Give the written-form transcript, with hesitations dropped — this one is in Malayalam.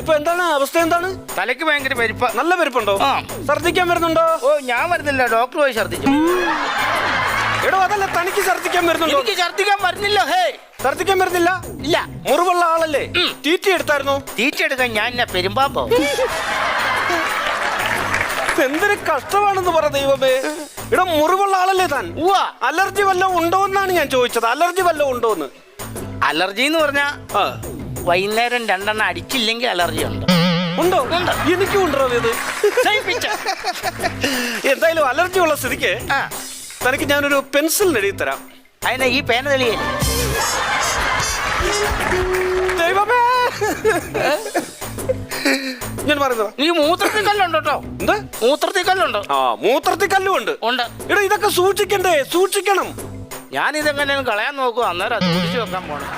ഇപ്പൊ എന്താണ് അവസ്ഥ? എന്താണ്? തലയ്ക്ക് ഭയങ്കര പെരുപ്പ. നല്ല പെരുപ്പുണ്ടോ? ഛർദിക്കാൻ വരുന്നുണ്ടോ? ഓ ഞാൻ വരുന്നില്ല, ഡോക്ടർ പോയി ഛർദിച്ചു. എടോ അതല്ല, തനിക്ക് ഛർദിക്കാൻ വരുന്നുണ്ടോ? എനിക്ക് ഛർദിക്കാൻ വരുന്നില്ല. ഹേ, ഛർദിക്കാൻ വരുന്നില്ല? ഇല്ല. മുറിവുള്ള ആളല്ലേ? തീറ്റി എടുത്തായിരുന്നു? തീറ്റ എടുക്കാൻ ഞാൻ എന്നെ പെരുമ്പാമ്പോ. എന്തൊരു കഷ്ടമാണെന്ന് പറ ദൈവമേ. ഇവിടെ മുറിവുള്ള ആളല്ലേ താൻ? അലർജി വല്ലതും ഉണ്ടോ എന്നാണ് ഞാൻ ചോദിച്ചത്. അലർജി വല്ലതും ഉണ്ടോന്ന്? അലർജി എന്ന് പറഞ്ഞാ വൈകുന്നേരം 2 എണ്ണം അടിച്ചില്ലെങ്കിൽ അലർജി ഉണ്ട്. ഉണ്ടോ? എനിക്കും ഉണ്ടോ ഇത്? എന്തായാലും അലർജി ഉള്ള സ്ഥിതിക്ക് തനിക്ക് ഞാനൊരു പെൻസിൽ എഴുതി തരാം. അതിനാ ഈ പേന തെളിയേ? ദൈവമേ, ഞാൻ പറയുന്നത് നീ മൂത്രത്തിൽ കല്ലുണ്ടോ? എന്താ? മൂത്രത്തിൽ കല്ലുണ്ടോ? മൂത്രത്തിൽ കല്ലും ഉണ്ട്. എടാ ഇതൊക്കെ സൂക്ഷിക്കണ്ടേ? സൂക്ഷിക്കണം. ഞാനിതെങ്ങനെയും കളയാൻ നോക്കുക, അന്നേരം അത് കുടിച്ചു വെക്കാൻ പോണം.